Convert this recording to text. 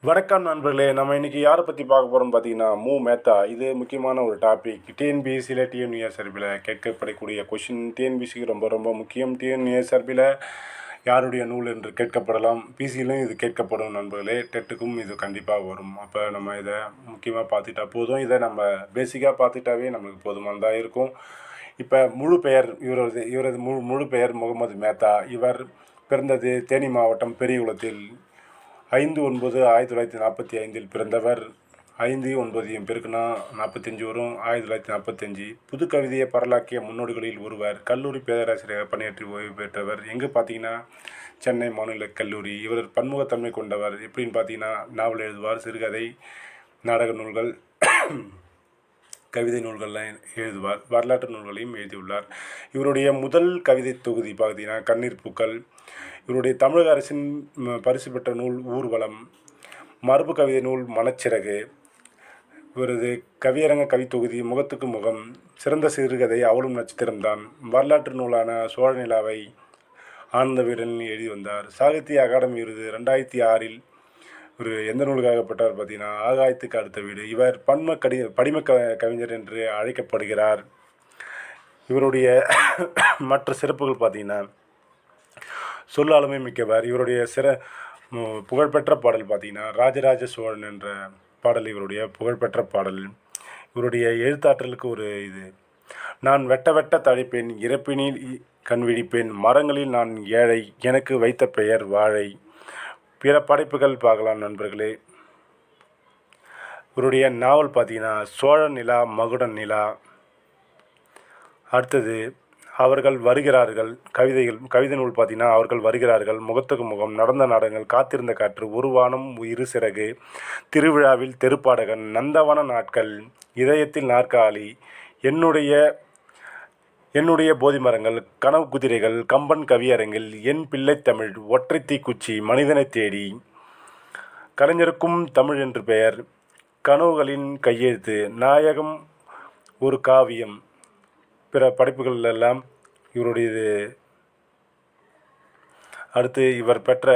வணக்கம் நண்பர்களே. நம்ம இன்றைக்கி யாரை பற்றி பார்க்க போகிறோம்னு பார்த்தீங்கன்னா, மேத்தா. இது முக்கியமான ஒரு டாபிக். டிஎன்பிஎஸ்சியில் டிஎன்யூஎஸ்ஆர்பியில் கேட்கப்படக்கூடிய கொஷின். டிஎன்பிஎஸ்சிக்கு ரொம்ப ரொம்ப முக்கியம். டிஎன்யூஎஸ்ஆர்பியில் யாருடைய நூல் என்று கேட்கப்படலாம். பிசியிலும் இது கேட்கப்படும் நண்பர்களே. டெட்டுக்கும் இது கண்டிப்பாக வரும். அப்போ நம்ம இதை முக்கியமாக பார்த்துட்டா போதும். இதை நம்ம பேசிக்காக பார்த்துட்டாவே நம்மளுக்கு போதுமானதாக இருக்கும். இப்போ முழு பெயர் இவரது முழு பெயர் முகமது மேத்தா. இவர் பிறந்தது தேனி மாவட்டம் பெரியகுளத்தில் 5/9/1945 பிறந்தவர். 5/9 பெருக்குனா 45 வரும். 1945. புது கவிதையை பரலாக்கிய முன்னோடிகளில் ஒருவர். கல்லூரி பேராசிரியர் பணியாற்றி ஓய்வு பெற்றவர். எங்கே பார்த்தீங்கன்னா சென்னை மாநில கல்லூரி. இவர் பன்முகத்தன்மை கொண்டவர். எப்படின்னு பார்த்தீங்கன்னா, நாவல் எழுதுவார், சிறுகதை, நாடக நூல்கள், கவிதை நூல்கள்லாம் எழுதுவார். வரலாற்று நூல்களையும் எழுதியுள்ளார். இவருடைய முதல் கவிதை தொகுதி பார்த்தீங்கன்னா கண்ணீர் பூக்கள். இவருடைய தமிழக அரசின் பரிசு பெற்ற நூல் ஊர்வலம். மரபு கவிதை நூல் மனச்சிறகு. இவரது கவியரங்க கவித்தொகுதி முகத்துக்கு முகம். சிறந்த சிறுகதை அவளும் நட்சத்திரம்தான். வரலாற்று நூலான சோழ நிலாவை ஆனந்த வீரன் எழுதி வந்தார். சாகித்ய அகாடமி விருது 2006 ஒரு எந்த நூலுக்காக பெற்றார் பார்த்தீங்கன்னா, ஆகாயத்துக்கு அடுத்த வீடு. இவர் படிம கவிஞர் என்று அழைக்கப்படுகிறார். இவருடைய மற்ற சிறப்புகள் பார்த்தீங்கன்னா, சொல்லாளுமை மிக்கவர். இவருடைய புகழ்பெற்ற பாடல் பார்த்தீங்கன்னா, ராஜராஜ சோழன் என்ற பாடல் இவருடைய புகழ்பெற்ற பாடல். இவருடைய எழுத்தாற்றலுக்கு ஒரு இது. நான் வெட்ட வெட்ட தழைப்பேன், இறப்பினில் கண்விழிப்பேன், மரங்களில் நான் ஏழை, எனக்கு வைத்த பெயர் வாழை. பிற படைப்புகள் பார்க்கலாம் நண்பர்களே. இவருடைய நாவல் பார்த்தீங்கன்னா, சோழ நிலா, மகுடன் நிலா. அடுத்தது அவர்கள் வருகிறார்கள். கவிதை நூல் பார்த்தீங்கன்னா, அவர்கள் வருகிறார்கள், முகத்துக்கு முகம், நடந்த நாடகங்கள், காத்திருந்த காற்று, ஒரு வானம் இரு சிறகு, திருவிழாவில் தெருப்பாடகன், நந்தவன நாட்கள், இதயத்தில் நாற்காலி, என்னுடைய போதி மரங்கள், கனவு குதிரைகள், கம்பன் கவியரங்கில், என் பிள்ளைத்தமிழ், ஒற்றை தீக்குச்சி, மனிதனை தேடி, கலைஞருக்கும் தமிழ் என்று பெயர், கனவுகளின் கையெழுத்து, நாயகம் ஒரு காவியம். பிற படைப்புகள் எல்லாம் இவருடையது. அடுத்து இவர் பெற்ற